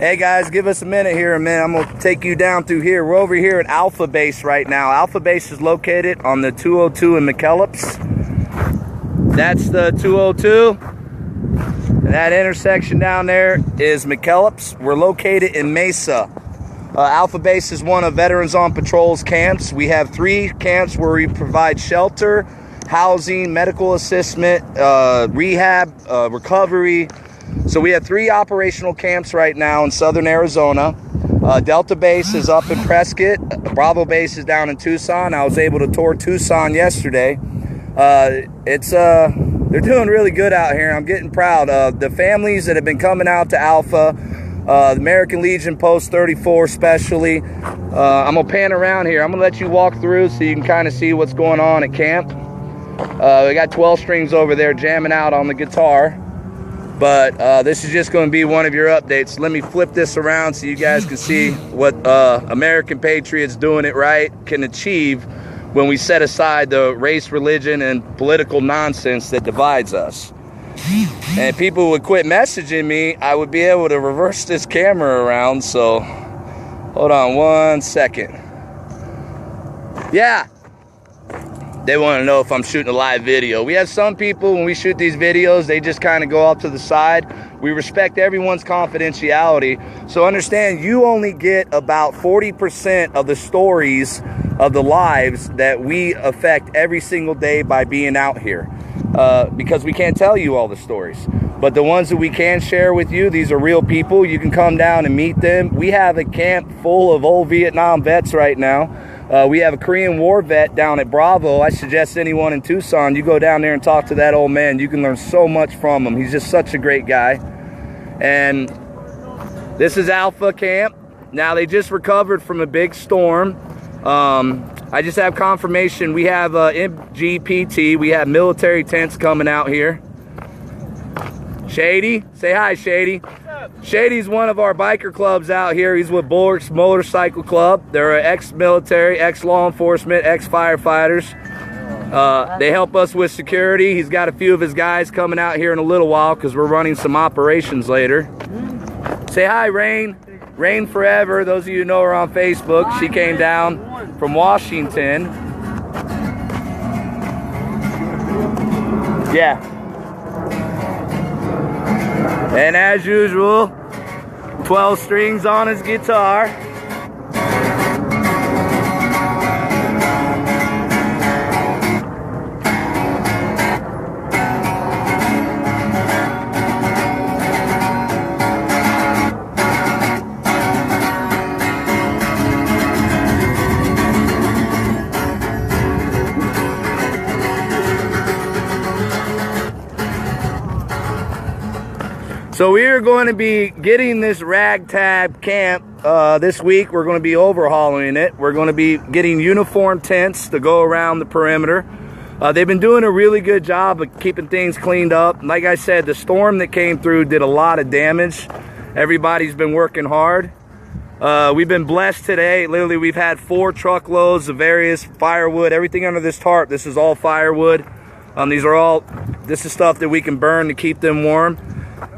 Hey guys, give us a minute here, man. I'm gonna take you down through here. We're over here at Alpha Base right now. Alpha Base is located on the 202 in McKellips. That's the 202. And that intersection down there is McKellips. We're located in Mesa. Alpha Base is one of Veterans on Patrol's camps. We have 3 camps where we provide shelter, housing, medical assistance, rehab, recovery. So we have 3 operational camps right now in southern Arizona. Delta Base is up in Prescott. Bravo Base is down in Tucson. I was able to tour Tucson yesterday. They're doing really good out here. I'm getting proud. The families that have been coming out to Alpha, the American Legion Post 34 especially. I'm gonna pan around here. I'm gonna let you walk through so you can kind of see what's going on at camp. We got 12 strings over there jamming out on the guitar. But this is just going to be one of your updates. Let me flip this around so you guys can see what American patriots doing it right can achieve when we set aside the race, religion, and political nonsense that divides us. And if people would quit messaging me, I would be able to reverse this camera around. So hold on one second. Yeah. They want to know if I'm shooting a live video. We have some people, when we shoot these videos, they just kind of go off to the side. We respect everyone's confidentiality. So understand, you only get about 40% of the stories of the lives that we affect every single day by being out here. Because we can't tell you all the stories. But the ones that we can share with you, these are real people. You can come down and meet them. We have a camp full of old Vietnam vets right now. We have a Korean War vet down at Bravo. I suggest anyone in Tucson, you go down there and talk to that old man. You can learn so much from him. He's just such a great guy. And this is Alpha Camp. Now, they just recovered from a big storm. I just have confirmation. We have MGPT. We have military tents coming out here. Shady, say hi, Shady. Shady's one of our biker clubs out here. He's with Bulwark's Motorcycle Club. They're ex-military, ex-law enforcement, ex-firefighters. They help us with security. He's got a few of his guys coming out here in a little while because we're running some operations later. Say hi, Rain. Rain Forever. Those of you who know her on Facebook. She came down from Washington. Yeah. And as usual, 12 strings on his guitar. So we are going to be getting this ragtag camp this week. We're going to be overhauling it. We're going to be getting uniform tents to go around the perimeter. They've been doing a really good job of keeping things cleaned up. Like I said, the storm that came through did a lot of damage. Everybody's been working hard. We've been blessed today. Literally, we've had 4 truckloads of various firewood. Everything under this tarp, this is all firewood. This is stuff that we can burn to keep them warm.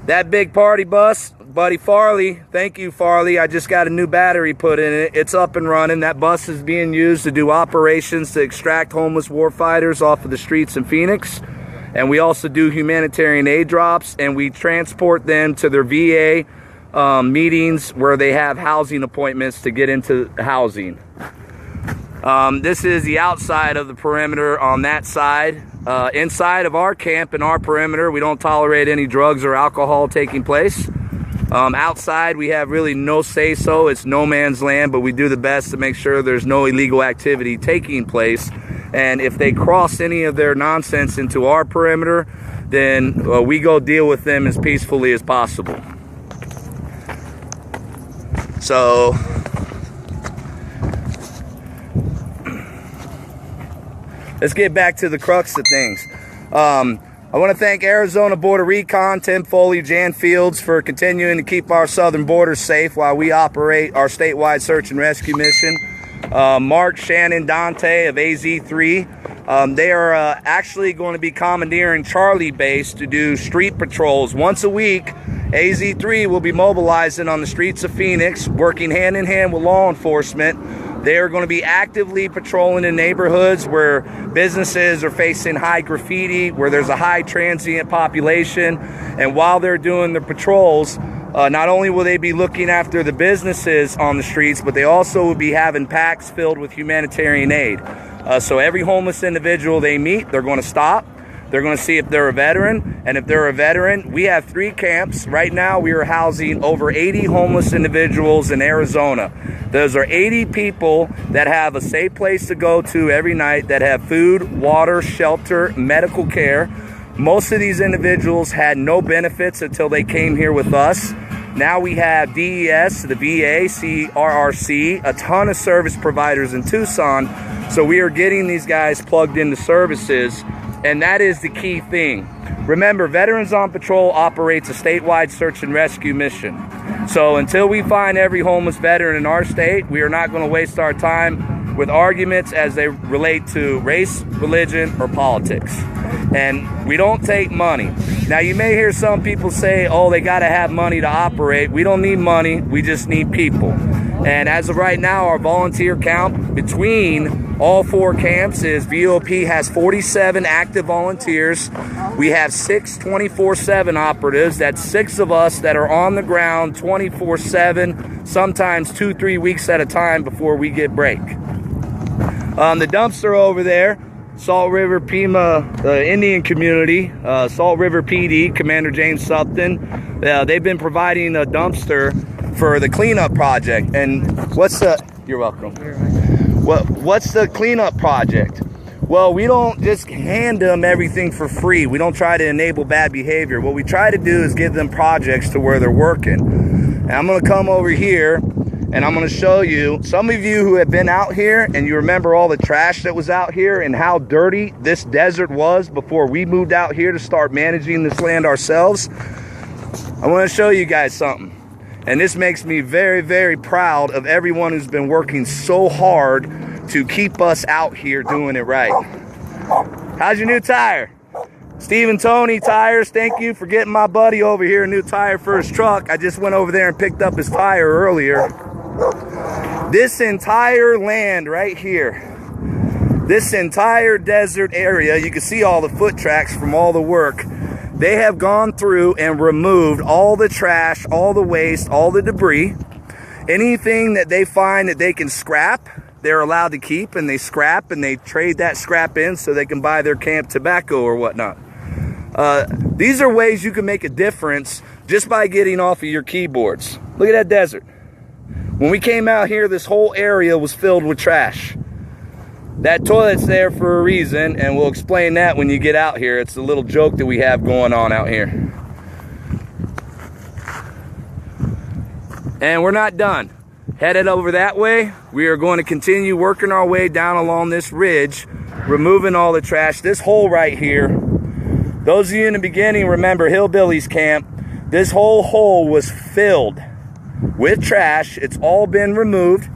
That big party bus, buddy Farley, thank you, Farley. I just got a new battery put in it. It's up and running. That bus is being used to do operations to extract homeless warfighters off of the streets in Phoenix. And we also do humanitarian aid drops, and we transport them to their VA meetings where they have housing appointments to get into housing. This is the outside of the perimeter on that side. Inside of our camp and our perimeter, we don't tolerate any drugs or alcohol taking place. Outside, we have really no say-so. It's no man's land, but we do the best to make sure there's no illegal activity taking place. And if they cross any of their nonsense into our perimeter, then we go deal with them as peacefully as possible. So let's get back to the crux of things. I want to thank Arizona Border Recon, Tim Foley, Jan Fields for continuing to keep our southern borders safe while we operate our statewide search and rescue mission. Mark, Shannon, Dante of AZ3. They are actually going to be commandeering Charlie Base to do street patrols once a week AZ3 will be mobilizing on the streets of Phoenix, working hand in hand with law enforcement. They are going to be actively patrolling in neighborhoods where businesses are facing high graffiti, where there's a high transient population. And while they're doing the patrols, not only will they be looking after the businesses on the streets, but they also will be having packs filled with humanitarian aid. So every homeless individual they meet, they're going to stop. They're going to see if they're a veteran, and if they're a veteran, we have 3 camps. Right now, we are housing over 80 homeless individuals in Arizona. Those are 80 people that have a safe place to go to every night, that have food, water, shelter, medical care. Most of these individuals had no benefits until they came here with us. Now we have DES, the VA, CRRC, a ton of service providers in Tucson. So we are getting these guys plugged into services. And that is the key thing. Remember, Veterans on Patrol operates a statewide search and rescue mission. So until we find every homeless veteran in our state, we are not going to waste our time with arguments as they relate to race, religion, or politics. And we don't take money. Now, you may hear some people say, oh, they got to have money to operate. We don't need money. We just need people. And as of right now, our volunteer count between all 4 camps is VOP has 47 active volunteers. We have 6 24/7 operatives. That's 6 of us that are on the ground 24/7, sometimes 2-3 weeks at a time before we get break. The dumpster over there, Salt River Pima Indian Community, Salt River PD, Commander James Supton. They've been providing a dumpster for the cleanup project. And you're welcome. What's the cleanup project? Well, we don't just hand them everything for free. We don't try to enable bad behavior. What we try to do is give them projects to where they're working. And I'm going to come over here and I'm going to show you, some of you who have been out here and you remember all the trash that was out here and how dirty this desert was before we moved out here to start managing this land ourselves. I want to show you guys something. And this makes me very, very proud of everyone who's been working so hard to keep us out here doing it right. How's your new tire? Steve and Tony Tires, thank you for getting my buddy over here a new tire for his truck. I just went over there and picked up his tire earlier. This entire land right here, this entire desert area, you can see all the foot tracks from all the work. They have gone through and removed all the trash, all the waste, all the debris. Anything that they find that they can scrap, they're allowed to keep, and they scrap and they trade that scrap in so they can buy their camp tobacco or whatnot. These are ways you can make a difference just by getting off of your keyboards. Look at that desert. When we came out here, this whole area was filled with trash. That toilet's there for a reason, and we'll explain that when you get out here. It's a little joke that we have going on out here. And we're not done. Headed over that way, we are going to continue working our way down along this ridge, removing all the trash. This hole right here, those of you in the beginning remember Hillbillies Camp, this whole hole was filled with trash. It's all been removed.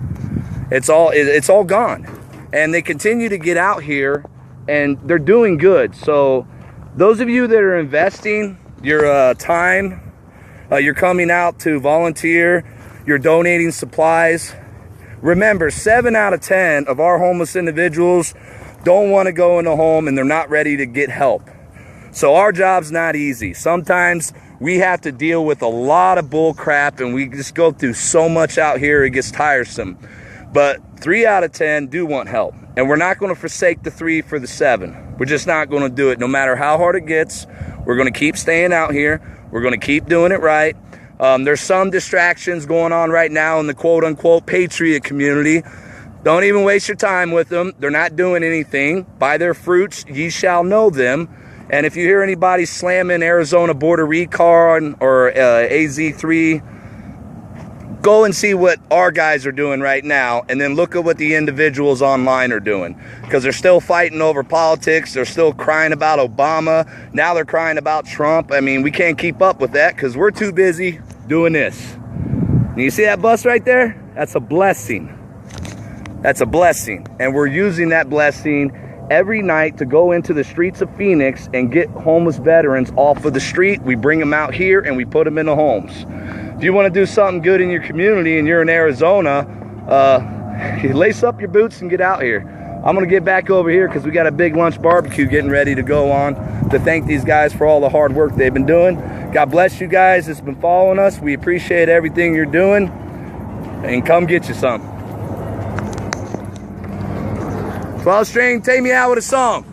It's all gone. And they continue to get out here, and they're doing good. So those of you that are investing your time, you're coming out to volunteer, you're donating supplies, remember 7 out of 10 of our homeless individuals don't want to go in a home and they're not ready to get help. So our job's not easy. Sometimes we have to deal with a lot of bull crap, and we just go through so much out here it gets tiresome. But 3 out of 10 do want help. And we're not going to forsake the 3 for the 7. We're just not going to do it. No matter how hard it gets, we're going to keep staying out here. We're going to keep doing it right. There's some distractions going on right now in the quote-unquote patriot community. Don't even waste your time with them. They're not doing anything. By their fruits ye shall know them. And if you hear anybody slamming Arizona Border Recon or AZ3, go and see what our guys are doing right now, and then look at what the individuals online are doing, because they're still fighting over politics. They're still crying about Obama. Now they're crying about Trump. I mean, we can't keep up with that because we're too busy doing this. And you see that bus right there? That's a blessing. That's a blessing. And we're using that blessing every night to go into the streets of Phoenix and get homeless veterans off of the street. We bring them out here and we put them in the homes. If you want to do something good in your community and you're in Arizona, lace up your boots and get out here. I'm going to get back over here because we got a big lunch barbecue getting ready to go on to thank these guys for all the hard work they've been doing. God bless you guys that's been following us. We appreciate everything you're doing. And come get you some. 12 string, take me out with a song.